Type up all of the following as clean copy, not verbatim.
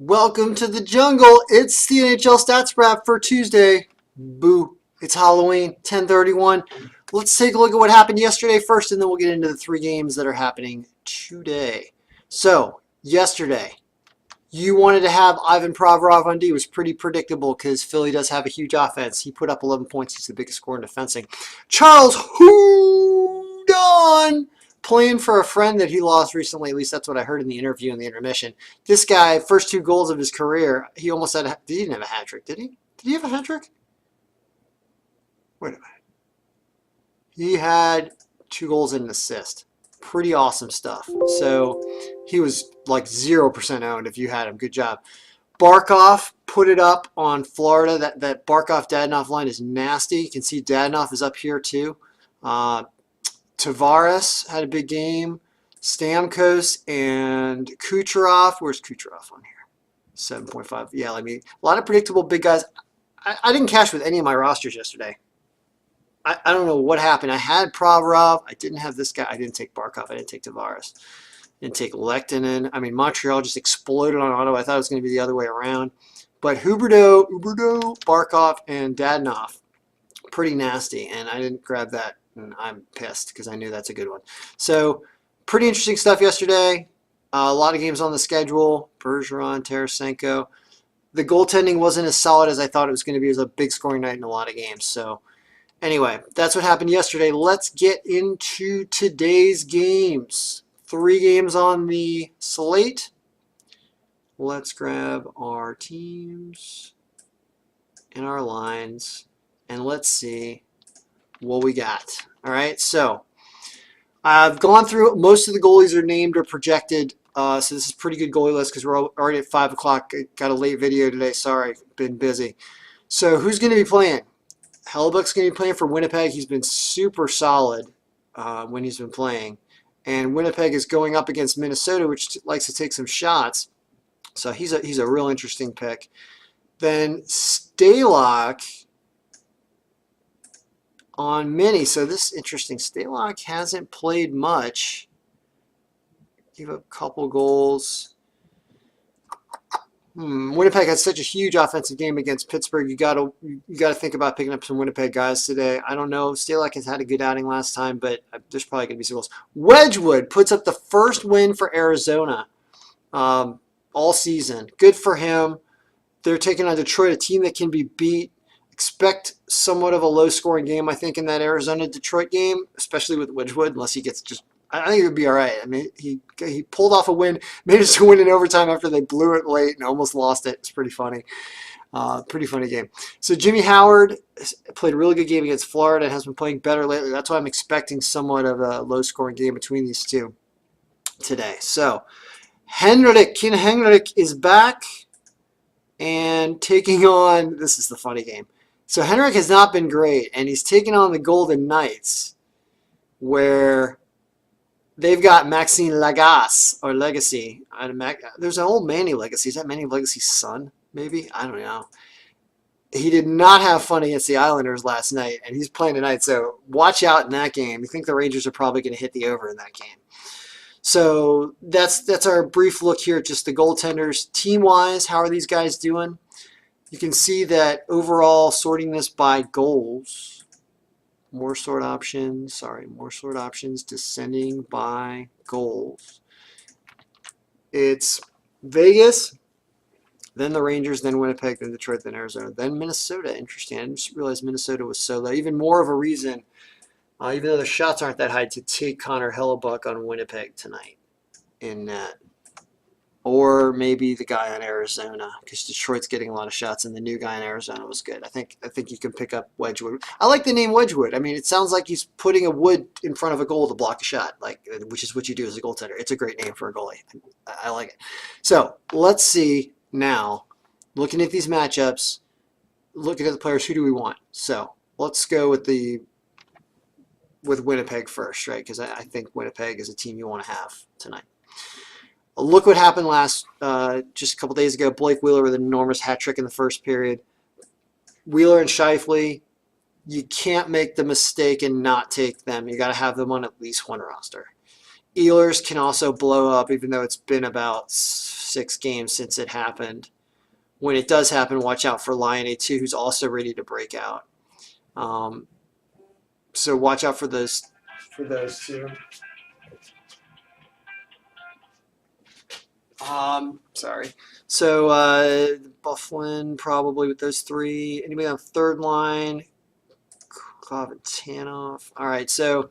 Welcome to the jungle. It's the NHL Stats Wrap for Tuesday. Boo. It's Halloween, 10/31. Let's take a look at what happened yesterday first, and then we'll get into the three games that are happening today. So, yesterday, you wanted to have Ivan Provorov on D. It was pretty predictable because Philly does have a huge offense. He put up 11 points. He's the biggest scorer in defensing. Charles Houdon playing for a friend that he lost recently. At least that's what I heard in the interview in the intermission. This guy, first two goals of his career, he almost had he didn't have a hat trick, did he? Did he have a hat trick? Wait a minute. He had 2 goals and an assist. Pretty awesome stuff. So he was like 0% owned if you had him. Good job. Barkov put it up on Florida. That Barkov-Dadonov line is nasty. You can see Dadonov is up here too. Tavares had a big game. Stamkos and Kucherov. Where's Kucherov on here? 7.5. Yeah, I mean, a lot of predictable big guys. I didn't cash with any of my rosters yesterday. I don't know what happened. I had Provorov. I didn't have this guy. I didn't take Barkov. I didn't take Tavares. Didn't take Lehtinen. I mean, Montreal just exploded on Ottawa. I thought it was going to be the other way around. But Huberdeau, Barkov, and Dadonov, pretty nasty. And I didn't grab that. And I'm pissed because I knew that's a good one. So, pretty interesting stuff yesterday. A lot of games on the schedule. Bergeron, Tarasenko. The goaltending wasn't as solid as I thought it was going to be. It was a big scoring night in a lot of games. So, anyway, that's what happened yesterday. Let's get into today's games. 3 games on the slate. Let's grab our teams and our lines, and let's see what we got. All right, so I've gone through most of the goalies are named or projected. So this is pretty good goalie list because we're already at 5 o'clock. Got a late video today. Sorry, been busy. So who's going to be playing? Hellebuck's going to be playing for Winnipeg. He's been super solid when he's been playing. And Winnipeg is going up against Minnesota, which likes to take some shots. So he's a real interesting pick. Then Stalock on Mini. So this is interesting. Stalock hasn't played much. Gave up a couple goals. Winnipeg had such a huge offensive game against Pittsburgh. You got to think about picking up some Winnipeg guys today. I don't know. Stalock has had a good outing last time, but there's probably going to be some goals. Wedgwood puts up the first win for Arizona all season. Good for him. They're taking on Detroit, a team that can be beat. Expect somewhat of a low-scoring game, I think, in that Arizona-Detroit game, especially with Wedgwood, unless he gets just – I think it would be all right. I mean, he pulled off a win, managed to win in overtime after they blew it late and almost lost it. It's pretty funny. Pretty funny game. So Jimmy Howard played a really good game against Florida and has been playing better lately. That's why I'm expecting somewhat of a low-scoring game between these two today. So Ken Henrik is back and taking on – this is the funny game. So Henrik has not been great, and he's taking on the Golden Knights where – they've got Maxime Lagasse, or Legacy. There's an old Manny Legacy. Is that Manny Legacy's son, maybe? I don't know. He did not have fun against the Islanders last night, and he's playing tonight, so watch out in that game. You think the Rangers are probably going to hit the over in that game. So that's our brief look here at just the goaltenders. Team-wise, how are these guys doing? You can see that overall, sorting this by goals, more sort options, descending by goals. It's Vegas, then the Rangers, then Winnipeg, then Detroit, then Arizona, then Minnesota. Interesting. I just realized Minnesota was so low. Even more of a reason, even though the shots aren't that high, to take Connor Hellebuck on Winnipeg tonight in net. Or maybe the guy on Arizona, because Detroit's getting a lot of shots, and the new guy in Arizona was good. I think you can pick up Wedgwood. I like the name Wedgwood. I mean, it sounds like he's putting a wood in front of a goal to block a shot, which is what you do as a goaltender. It's a great name for a goalie. I like it. So let's see now. Looking at these matchups, looking at the players, who do we want? So let's go with Winnipeg first, right? Because I think Winnipeg is a team you want to have tonight. Look what happened just a couple days ago. Blake Wheeler with an enormous hat trick in the first period. Wheeler and Scheifele, you can't make the mistake and not take them. You got to have them on at least one roster. Ehlers can also blow up, even though it's been about 6 games since it happened. When it does happen, watch out for Lion A2, who's also ready to break out. So watch out for those two. Sorry. So Bufflin probably with those 3. Anybody on third line? Klov and Tanoff. All right, so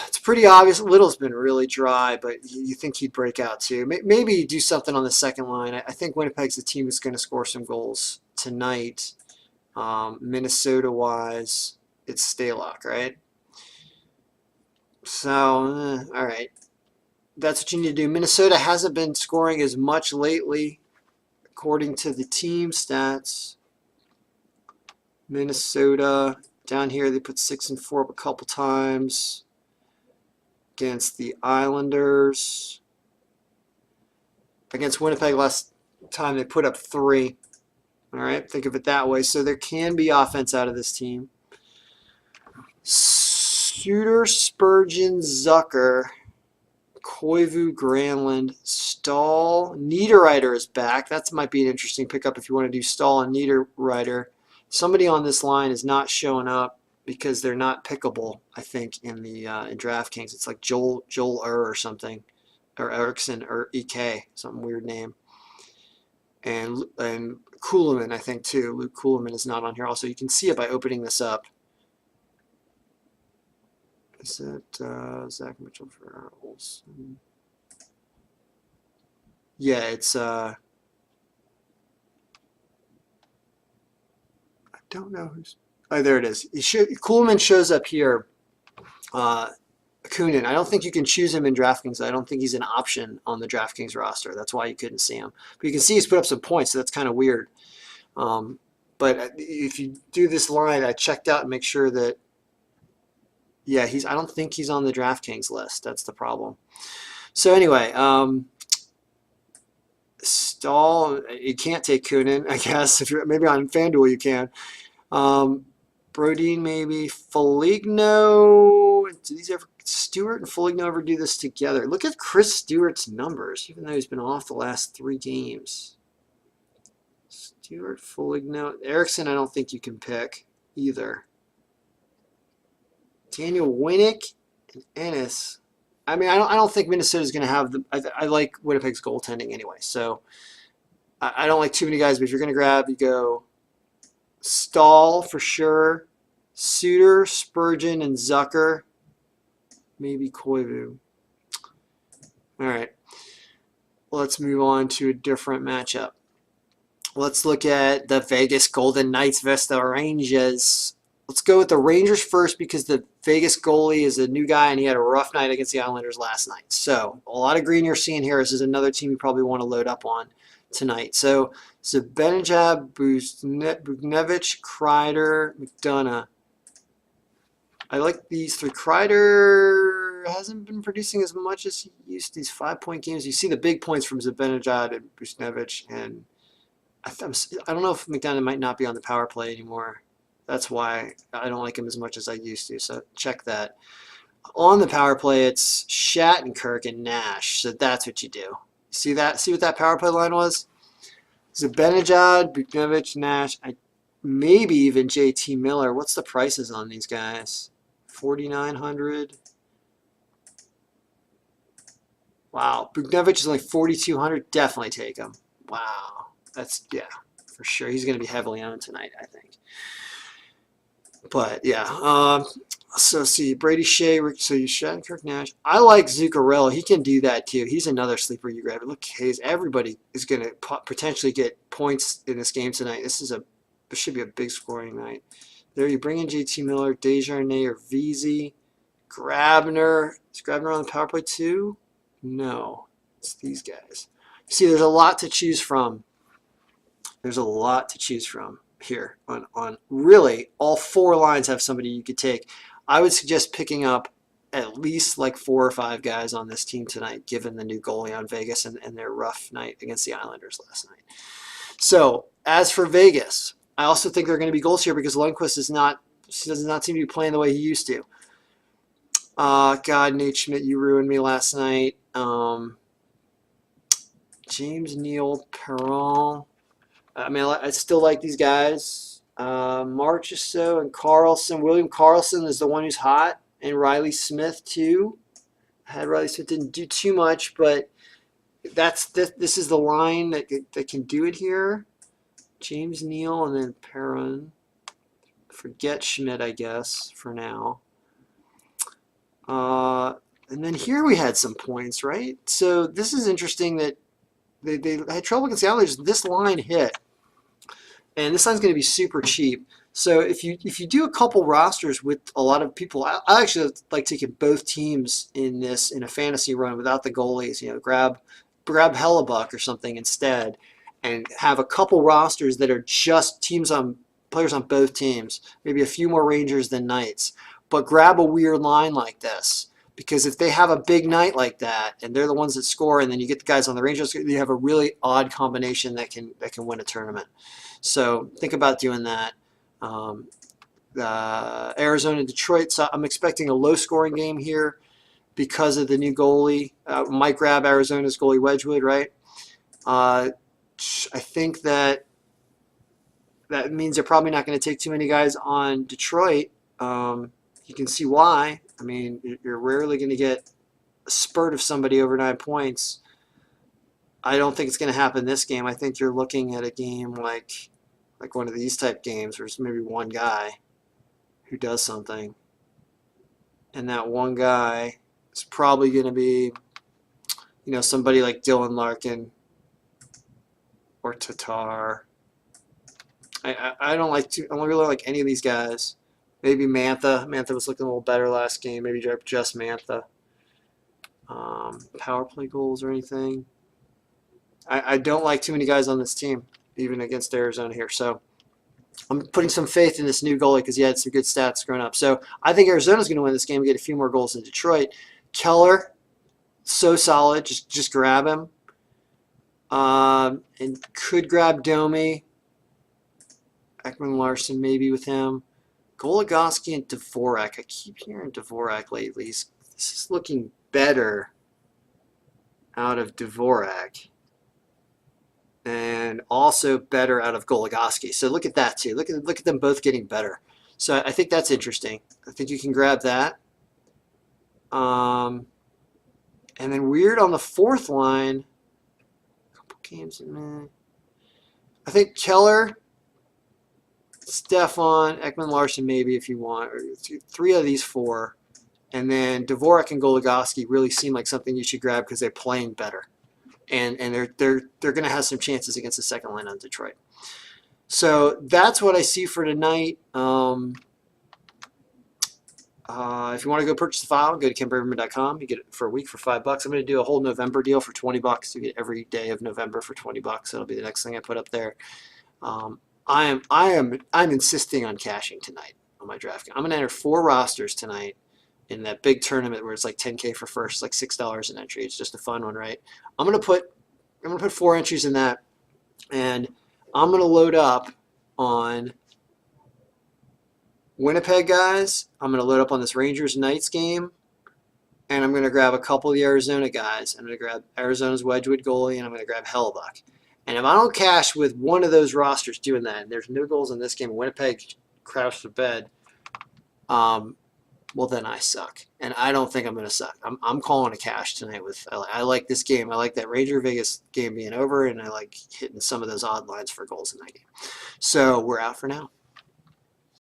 it's pretty obvious. Little's been really dry, but you think he'd break out too. Maybe do something on the second line. I think Winnipeg's the team that's going to score some goals tonight. Minnesota-wise, it's Stalock, right? So, all right. That's what you need to do. Minnesota hasn't been scoring as much lately, according to the team stats. Minnesota, down here, they put 6 and 4 up a couple times against the Islanders. Against Winnipeg last time, they put up 3. All right, think of it that way. So there can be offense out of this team. Suter, Spurgeon, Zucker, Koivu, Granlund, Stahl, Niederreiter is back. That might be an interesting pickup if you want to do Stahl and Niederreiter. Somebody on this line is not showing up because they're not pickable, I think, in the in DraftKings. It's like Joel or something, or Erickson or EK, some weird name. And Kuhlman, I think, too. Luke Kuhlman is not on here. Also, you can see it by opening this up. Is that Zach Mitchell for Olsen? Yeah, it's I don't know who's. Oh, there it is. Kuhlman shows up here. Kunin. I don't think you can choose him in DraftKings. I don't think he's an option on the DraftKings roster. That's why you couldn't see him. But you can see he's put up some points, so that's kind of weird. But if you do this line, I checked out and make sure that, yeah, I don't think he's on the DraftKings list. That's the problem. So anyway, Stahl, you can't take Kunin, I guess. If you're maybe on FanDuel, you can. Brodin, maybe. Foligno. Do these ever? Stewart and Foligno ever do this together? Look at Chris Stewart's numbers, even though he's been off the last 3 games. Stewart, Foligno, Erickson. I don't think you can pick either. Daniel Winnick and Ennis. I mean, I don't think Minnesota's going to have the. I like Winnipeg's goaltending anyway, so I don't like too many guys. But if you're going to grab, you go Stahl for sure, Suter, Spurgeon, and Zucker. Maybe Koivu. All right. Let's move on to a different matchup. Let's look at the Vegas Golden Knights versus the Rangers. Let's go with the Rangers first because the Vegas goalie is a new guy and he had a rough night against the Islanders last night. So a lot of green you're seeing here. This is another team you probably want to load up on tonight. So Zibanejad, Buchnevich, Kreider, McDonough. I like these 3. Kreider hasn't been producing as much as he used these 5-point games. You see the big points from Zibanejad and Buchnevich, and I don't know if McDonough might not be on the power play anymore. That's why I don't like him as much as I used to, so check that. On the power play, it's Shattenkirk and Nash, so that's what you do. See that? See what that power play line was? Zibanejad, Buchnevich, Nash, maybe even JT Miller. What's the prices on these guys? 4,900. Wow, Buchnevich is only 4,200. Definitely take him. Wow, that's, yeah, for sure. He's going to be heavily owned tonight, I think. But yeah, so see Brady Shea, so you Shattenkirk, Nash. I like Zuccarello. He can do that too. He's another sleeper you grab. Look, Hayes. Everybody is going to potentially get points in this game tonight. This should be a big scoring night. There you bring in JT Miller, Desjardins, or VZ. Grabner. Is Grabner on the power play too? No, it's these guys. See, there's a lot to choose from. There's a lot to choose from here on really all 4 lines have somebody you could take. I would suggest picking up at least like 4 or 5 guys on this team tonight, given the new goalie on Vegas and their rough night against the Islanders last night. So as for Vegas, I also think there are going to be goals here because Lundqvist does not seem to be playing the way he used to. God, Nate Schmidt, you ruined me last night. James Neal, Perron. I mean, I still like these guys. Marchessault and Carlson. William Carlson is the one who's hot, and Riley Smith too. Riley Smith didn't do too much, but this is the line that can do it here. James Neal and then Perron. Forget Schmidt, I guess, for now. And then here we had some points, right? So this is interesting that they had trouble against the Islanders. This line hit, and this line's going to be super cheap. So if you do a couple rosters with a lot of people, I actually like taking both teams in a fantasy run without the goalies. You know, grab Hellebuck or something instead, and have a couple rosters that are just players on both teams. Maybe a few more Rangers than Knights, but grab a weird line like this. Because if they have a big night like that, and they're the ones that score, and then you get the guys on the Rangers, you have a really odd combination that can win a tournament. So think about doing that. Arizona, Detroit. So I'm expecting a low-scoring game here because of the new goalie. Might grab Arizona's goalie Wedgwood, right? I think that means they're probably not going to take too many guys on Detroit. You can see why. I mean, you're rarely going to get a spurt of somebody over 9 points. I don't think it's going to happen this game. I think you're looking at a game like one of these type games where there's maybe one guy who does something. And that one guy is probably going to be, somebody like Dylan Larkin or Tatar. I don't really like any of these guys. Maybe Mantha. Mantha was looking a little better last game. Maybe just Mantha. Power play goals or anything. I don't like too many guys on this team, even against Arizona here. So I'm putting some faith in this new goalie because he had some good stats growing up. So I think Arizona's going to win this game and get a few more goals than Detroit. Keller, so solid. Just grab him. And could grab Domi. Ekman Larson maybe with him. Goligoski and Dvorak. I keep hearing Dvorak lately. This is looking better out of Dvorak. And also better out of Goligoski. So look at that too. Look at them both getting better. So I think that's interesting. I think you can grab that. And then weird on the fourth line. A couple games in there. I think Keller, Stefan, Ekman Larson maybe if you want, or three of these four, and then Dvorak and Goligoski really seem like something you should grab because they're playing better, and they're going to have some chances against the second line on Detroit. So that's what I see for tonight. If you want to go purchase the file, go to KenBraverman.com. You get it for a week for $5. I'm going to do a whole November deal for $20. You get every day of November for $20. That'll be the next thing I put up there. I'm insisting on cashing tonight on my draft. I'm gonna enter 4 rosters tonight in that big tournament where it's like $10K for first, like $6 an entry. It's just a fun one, right? I'm gonna put 4 entries in that, and I'm gonna load up on Winnipeg guys. I'm gonna load up on this Rangers Knights game, and I'm gonna grab a couple of the Arizona guys. I'm gonna grab Arizona's Wedgwood goalie, and I'm gonna grab Hellebuck. And if I don't cash with one of those rosters doing that, and there's no goals in this game, Winnipeg crashed to bed, well, then I suck. And I don't think I'm going to suck. I'm calling a cash tonight. I like this game. I like that Ranger-Vegas game being over, and I like hitting some of those odd lines for goals in that game. So we're out for now.